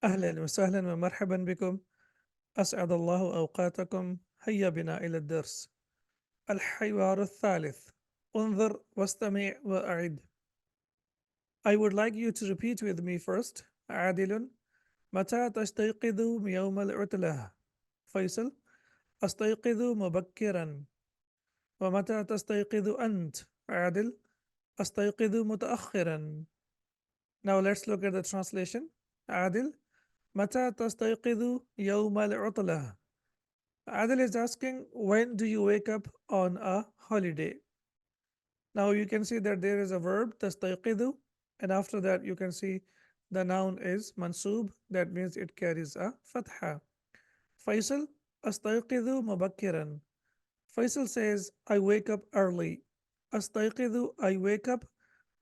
أهلا وسهلا ومرحبا بكم. أسعد الله أوقاتكم. هيا بنا إلى الدرس. الحوار الثالث. انظر واستمع وأعد. I would like you to repeat with me first. عادل: متى تستيقظ يوم العطلة؟ فيصل: أستيقظ مبكرا. ومتى تستيقظ أنت؟ عادل: أستيقظ متأخرا. Now let's look at the translation. عادل: متى تستيقظ يوم العطلة؟ Adil is asking, when do you wake up on a holiday? Now you can see that there is a verb, tastayqidu, and after that you can see the noun is mansub, that means it carries a fatha. Faisal, astayqidu mubakkiran. Faisal says, I wake up early. Astayqidu, I wake up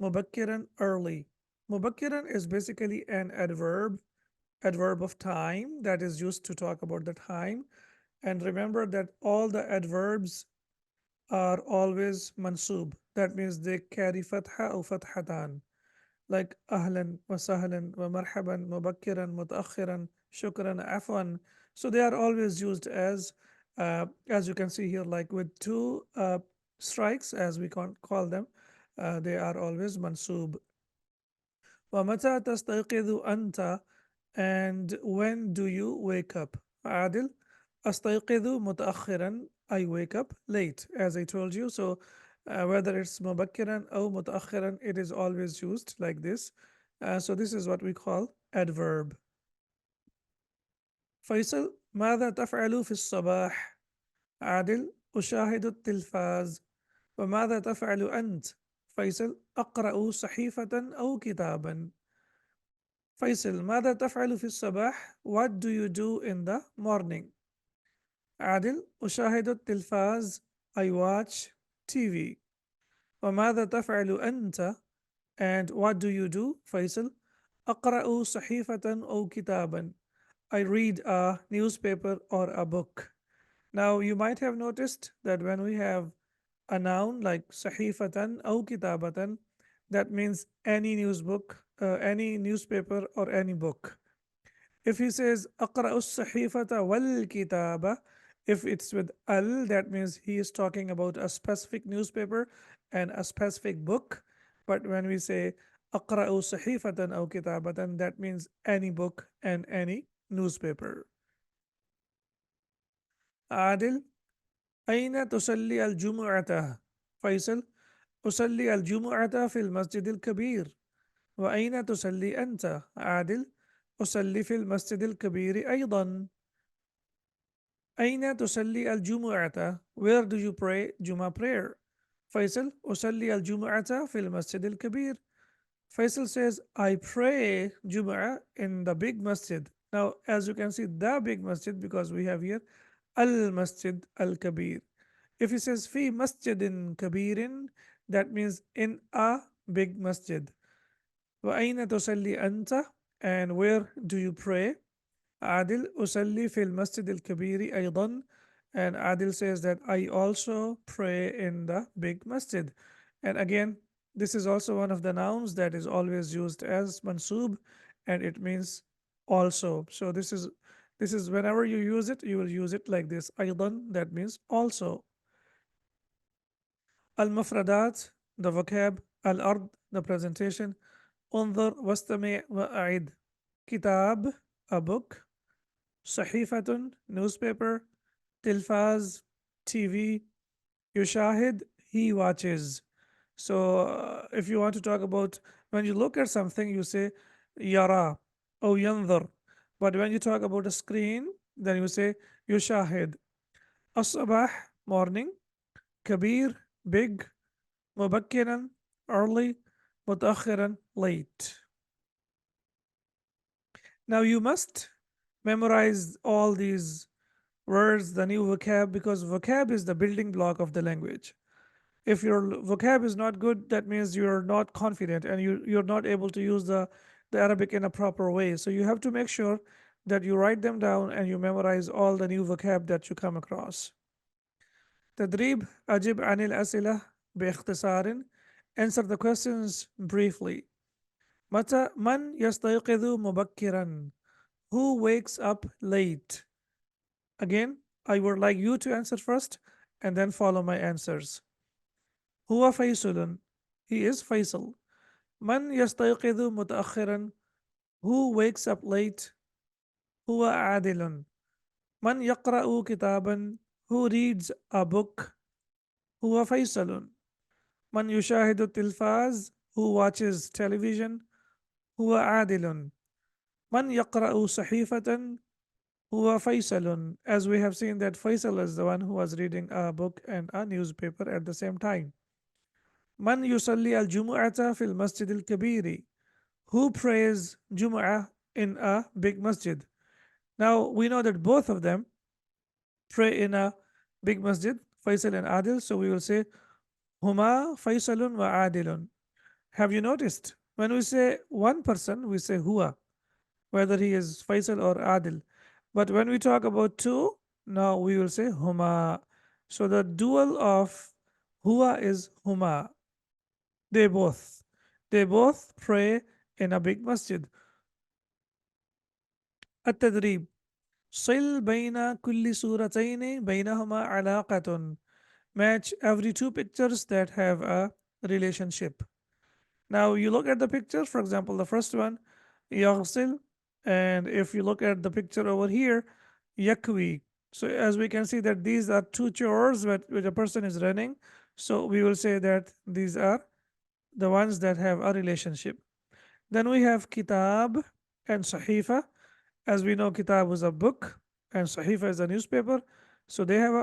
mubakkiran, early. Mubakkiran is basically an adverb of time that is used to talk about the time. And remember that all the adverbs are always mansub. That means they carry fatha or fathatan, like ahlan wa sahlan wa marhaban mubakkiran mutaakhiran shukran afwan. So they are always used as you can see here, like with two strikes, as we can call them. They are always mansub. ومتى تستيقظ أنت? And when do you wake up? عادل: أستيقظ متأخرا. I wake up late, as I told you. So whether it's مبكرا أو متأخرا, it is always used like this. So this is what we call adverb. فيصل: ماذا تفعل في الصباح؟ عادل: أشاهد التلفاز. وماذا تفعل أنت؟ فيصل: أقرأ صحيفة أو كتابا. فيصل: ماذا تفعل في الصباح? What do you do in the morning? عادل: أشاهد التلفاز. I watch TV. وماذا تفعل أنت? And what do you do? فيصل: أقرأ صحيفة أو كتابا. I read a newspaper or a book. Now you might have noticed that when we have a noun like صحيفة أو كتابة, that means any any newspaper or any book. If he says أقرأ الصحيفة والكتابة, if it's with al, that means he is talking about a specific newspaper and a specific book. But when we say أقرأ صحيفة أو كتابة, that means any book and any newspaper. عادل: أين تصلي الجمعة؟ فيصل: أصلي الجمعة في المسجد الكبير. وأين تصلي أنت؟ عادل: أصلي في المسجد الكبير أيضا. أين تصلي الجمعة? Where do you pray Juma prayer? فيصل: أصلي الجمعة في المسجد الكبير. Faisal says, I pray Jum'ah in the big masjid. Now, as you can see, the big masjid, because we have here Al Masjid Al Kabir. If he says fi masjidin kabirin, that means in a big masjid. Wa aina tusalli anta? And where do you pray? Adil: usalli fil masjid al kabiri aydan. And Adil says that I also pray in the big masjid. And again, this is also one of the nouns that is always used as mansub, and it means also. So this is whenever you use it, you will use it like this. Aydan, that means also. Al mafradat, the vocab. Al ard, the presentation. انظر واستمع وأعد. Kitab, a book. صحيفة, newspaper. تلفاز, TV. يشاهد, he watches. So if you want to talk about when you look at something, you say yara or yanzur. But when you talk about a screen, then you say yushahid. As-sabah, morning. Kabir, big. Mubakkiran, early. Mutaakhiran, late. Now you must memorize all these words, the new vocab, because vocab is the building block of the language. If your vocab is not good, that means you're not confident and you're not able to use the Arabic in a proper way. So you have to make sure that you write them down and you memorize all the new vocab that you come across. تدريب: أجب عن الأسئلة باختصار. Answer the questions briefly. من يستيقظ مبكرا؟ Who wakes up late? Again, I would like you to answer first and then follow my answers. هو فيصل. He is Faisal. من يستيقظ متأخرا? Who wakes up late? هو عادل. من يقرأ كتابا? Who reads a book? هو فيصل. من يشاهد التلفاز? Who watches television? هو عادل. من يقرأ صحيفة? هو فيصل. As we have seen that Faisal is the one who was reading a book and a newspaper at the same time. من يصلي الجمعة في المسجد الكبير? Who prays Jumu'ah in a big masjid? Now we know that both of them pray in a big masjid, Faisal and Adil. So we will say Huma Faisalun wa Adilun. Have you noticed? When we say one person, we say Huwa, whether he is Faisal or Adil. But when we talk about two, now we will say Huma. So the dual of Huwa is Huma. They both. They both pray in a big masjid. التدريب صل بين كل صورتين بينهما علاقة. Match every two pictures that have a relationship. Now you look at the picture, for example, the first one, يغسل, and if you look at the picture over here, yakwi. So as we can see that these are two chores which a person is running. So we will say that these are the ones that have a relationship. Then we have kitab and sahifa. As we know, kitab is a book and sahifa is a newspaper. So they have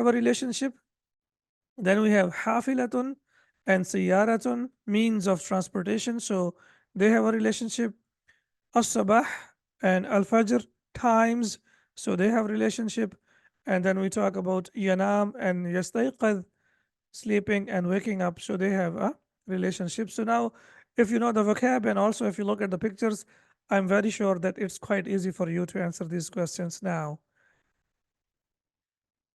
a relationship. Then we have hafilatun and siyaratun, means of transportation. So they have a relationship. As-sabah and al-fajr, times. So they have relationship. And then we talk about yanam and yastayqadh, sleeping and waking up. So they have a relationship. So now, if you know the vocab and also if you look at the pictures, I'm very sure that it's quite easy for you to answer these questions now.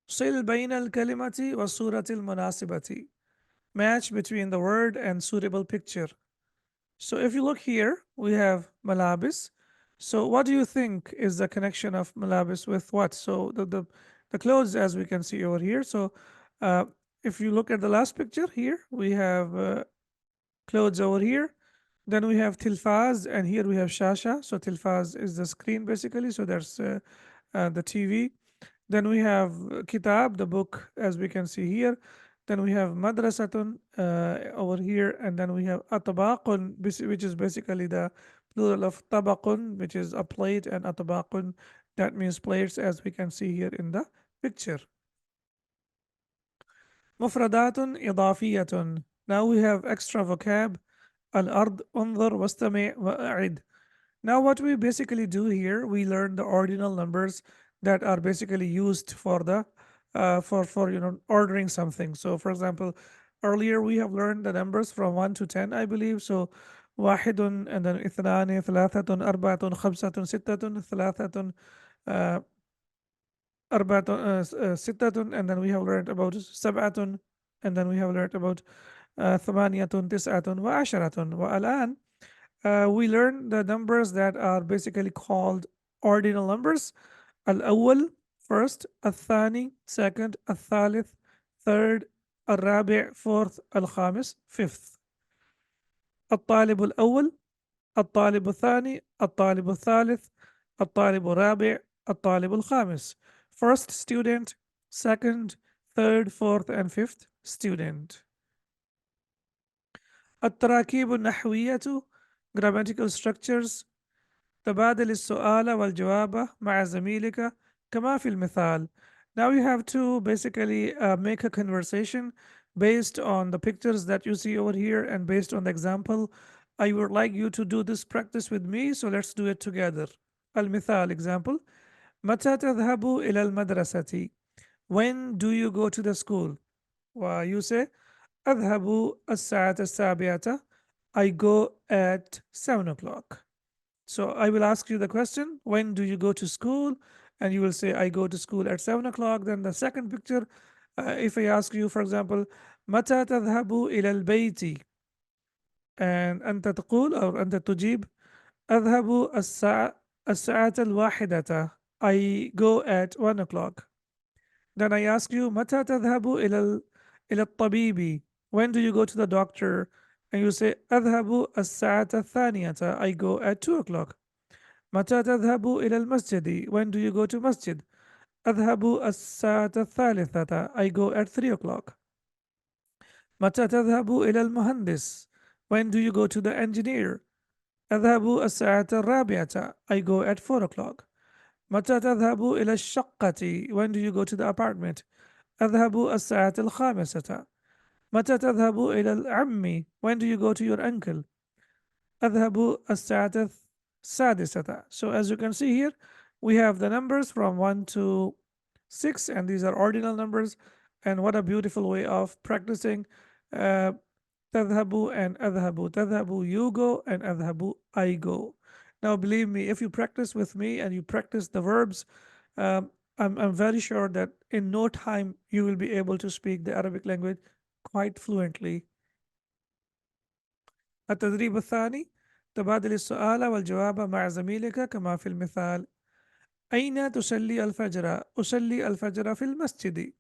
صل بين الكلمة والصورة المناسبة. Match between the word and suitable picture. So if you look here, we have malabis. So what do you think is the connection of malabis with what? So the clothes, as we can see over here. So uh, if you look at the last picture here, we have clothes over here. Then we have tilfaz, and here we have shasha. So tilfaz is the screen basically. So there's the TV. Then we have kitab, the book, as we can see here. Then we have madrasatun over here, and then we have atabaqun, which is basically the plural of tabaqun, which is a plate, and atabaqun, that means plates, as we can see here in the picture. Mufradatun idafiyatun. Now we have extra vocab. Al-ard, unzur, wastami' wa'a'id. Now, what we basically do here, we learn the ordinal numbers that are basically used for the for ordering something. So, for example, earlier we have learned the numbers from 1 to 10, I believe. So, واحد and then اثنان ثلاثة أربعة خمسة ستة ثلاثة أربعة ستة, and then we have learned about سبعة, and then we have learned about ثمانية تسعة وعشرة. والآن we learn the numbers that are basically called ordinal numbers. Al-awwal, first. Al-thani, second. Al-thalith, third. Al-rabi', fourth. Al-khamis, fifth. الطالب الأول، الطالب الثاني، الطالب الثالث، الطالب الرابع، الطالب الخامس. First student, second, third, fourth, and fifth student. التراكيب النحوية, grammatical structures. تبادل السؤال والجواب مع زميلك كما في المثال. Now you have to basically make a conversation based on the pictures that you see over here and based on the example. I would like you to do this practice with me, so let's do it together. المثال example. متى تذهب إلى المدرسة? When do you go to the school? Well, you say أذهب الساعة السابعة. I go at 7 o'clock. So I will ask you the question, when do you go to school? And you will say, I go to school at 7 o'clock. Then the second picture, if I ask you, for example, متى تذهب إلى البيت? and أنت تقول أو أنت تجيب أذهب الساعة الواحدة. I go at 1 o'clock. Then I ask you متى تذهب إلى الطبيب. When do you go to the doctor? And you say أذهب الساعة الثانية. I go at 2 o'clock. متى تذهب إلى المسجد. When do you go to masjid? أذهب الساعة الثالثة. I go at 3 o'clock. متى تذهب إلى المهندس. When do you go to the engineer? أذهب الساعة الرابعة. I go at 4 o'clock. متى تذهب إلى الشقة. When do you go to the apartment? أذهب الساعة الخامسة. متى تذهب إلى العم. When do you go to your uncle? أذهب الساعة السادسة. So as you can see here, we have the numbers from 1 to 6, and these are ordinal numbers. And what a beautiful way of practicing uh, تذهب and أذهب. تذهب you go, and أذهب I go. Now believe me, if you practice with me and you practice the verbs, um, I'm very sure that in no time you will be able to speak the Arabic language quite fluently. التدريب الثاني: تبادل السؤال والجواب مع زميلك كما في المثال: أين تصلي الفجر؟ أصلي الفجر في المسجد.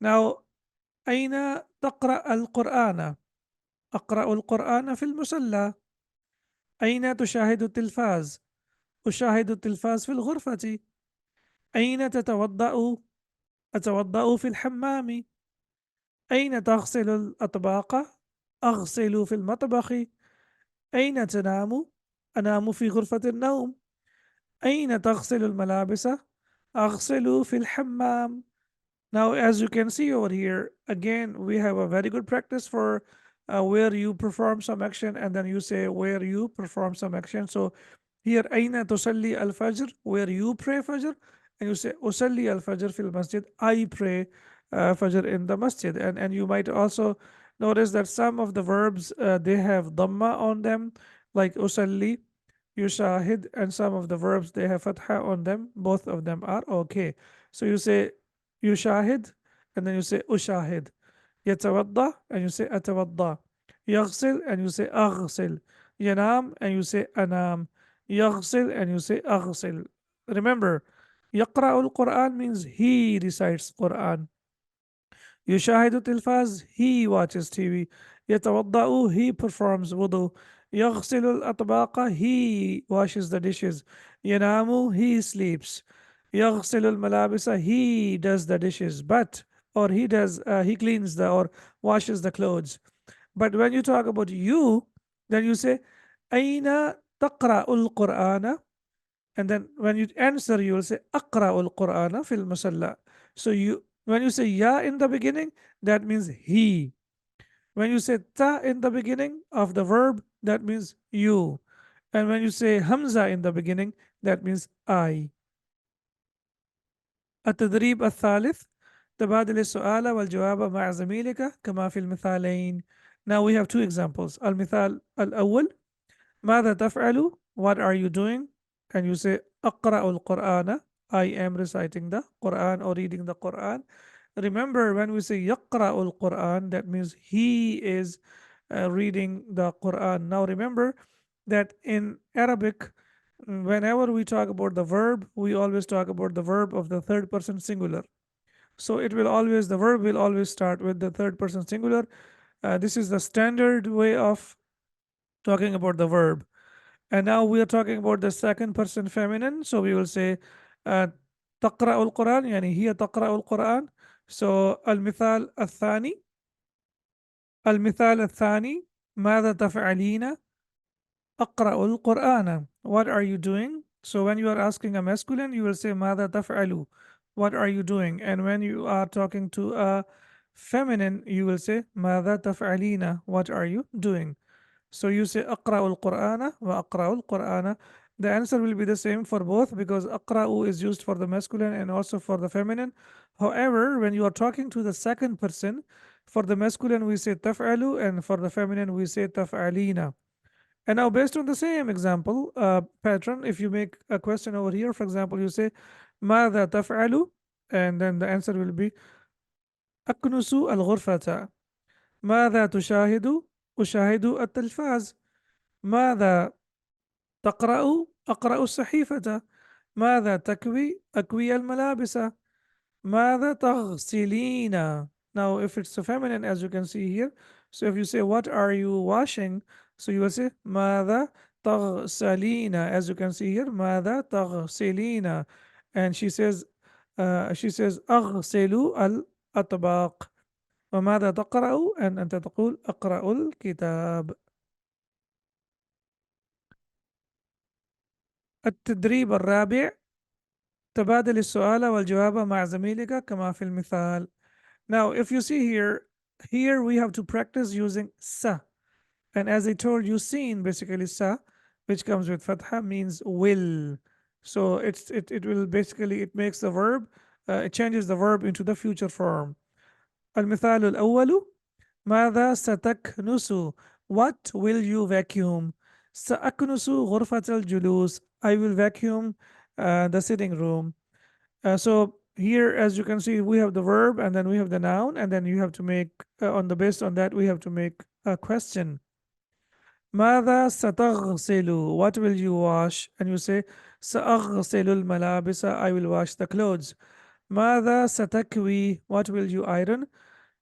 Now أين تقرأ القرآن؟ أقرأ القرآن في المصلى. أين تشاهد التلفاز؟ أشاهد التلفاز في الغرفة. أين تتوضأ؟ أتوضأ في الحمام. أين تغسل الأطباق؟ أغسل في المطبخ. أين تنام؟ أنام في غرفة النوم. أين تغسل الملابس؟ أغسل في الحمام. Now, as you can see over here, again, we have a very good practice for where you perform some action and then you say where you perform some action. So here, أين تصلي الفجر, where you pray Fajr, and you say أصلي الفجر في المسجد, I pray Fajr in the masjid. And you might also notice that some of the verbs they have dhamma on them, like أصلي, يشاهد, and some of the verbs they have fatha on them. Both of them are okay. So you say يشاهد, and then you say أشاهد. يتوضأ, and you say أتوضأ. يغسل, and you say أغسل. ينام, and you say أنام. يغسل, and you say أغسل. Remember, يقرأ القرآن means he recites Quran. يشاهد التلفاز, he watches TV. يتوضأ, he performs wudu. يغسل الأطباق, he washes the dishes. ينام, he sleeps. يغسل الملابس, he does the dishes, but or he cleans the or washes the clothes. But when you talk about you, then you say أين تقرأ القرآن, and then when you answer you will say أقرأ القرآن في المصلى. So when you say ya in the beginning, that means he. When you say ta in the beginning of the verb, that means you. And when you say hamza in the beginning, that means I. التدريب الثالث: تبادل السؤال والجواب مع زميلك كما في المثالين. Now we have two examples. المثال الأول: ماذا تفعل? What are you doing? And you say أقرأ القرآن. I am reciting the Quran or reading the Quran. Remember, when we say يقرأ القرآن, that means he is reading the Quran. Now remember that in Arabic, whenever we talk about the verb, we always talk about the verb of the third person singular. So the verb will always start with the third person singular. This is the standard way of talking about the verb. And now we are talking about the second person feminine. So we will say uh, تقرأ القرآن, يعني هي تقرأ القرآن. So المثال الثاني: ماذا تفعلين؟ أقرأ القرآن. What are you doing? So when you are asking a masculine, you will say ماذا تفعل? What are you doing? And when you are talking to a feminine, you will say ماذا تفعلين? What are you doing? So you say أقرأ القرآن وأقرأ القرآن. The answer will be the same for both because أقرأ is used for the masculine and also for the feminine. However, when you are talking to the second person, for the masculine we say تفعل, and for the feminine we say تفعلين. And now, based on the same example pattern, if you make a question over here, for example, you say ماذا تفعل, and then the answer will be أكنس الغرفة. ماذا تشاهد? أشاهد التلفاز. ماذا تقرأ؟ أقرأ الصحيفة. ماذا تكوي؟ أكوي الملابس. ماذا تغسلين? Now, if it's a feminine, as you can see here, so if you say, what are you washing? So you will say, ماذا تغسلين? As you can see here, ماذا تغسلين? And she says, أغسل الأطباق. وماذا تقرأ؟ and أنت تقول أقرأ الكتاب. التدريب الرابع: تبادل السؤال والجواب مع زميلك كما في المثال. Now, if you see here we have to practice using sa. And as I told you, seen basically sa, which comes with fatha, means will. So it will basically, it makes the verb, it changes the verb into the future form. المثال الأول: ماذا ستكنس? What will you vacuum? سأكنس غرفة الجلوس. I will vacuum the sitting room. So here, as you can see, we have the verb and then we have the noun, and then you have to make on the based on that we have to make a question. ماذا ستغسل? What will you wash? And you say سأغسل الملابس. I will wash the clothes. ماذا ستكوي? What will you iron?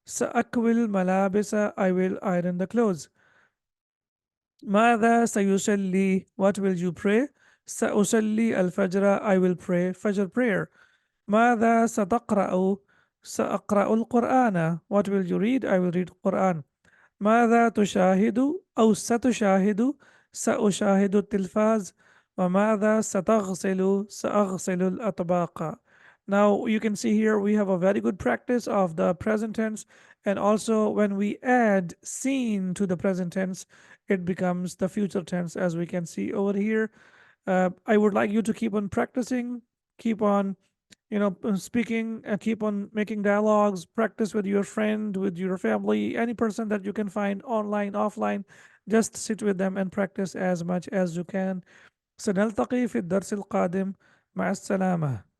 سأكوي الملابس. I will iron the clothes. ماذا سيصلي? What will you pray? سأصلي الفجر. I will pray Fajr prayer. ماذا ستقرأ؟ سأقرأ القرآن. What will you read? I will read Quran. ماذا تشاهد أو ستشاهد؟ سأشاهد التلفاز. وماذا ستغسل؟ سأغسل الأطباق. Now you can see here we have a very good practice of the present tense, and also when we add seen to the present tense, it becomes the future tense, as we can see over here. I would like you to keep on practicing, keep on speaking, keep on making dialogues, practice with your friend, with your family, any person that you can find online, offline. Just sit with them and practice as much as you can. سنلتقي في الدرس القادم. مع السلامة.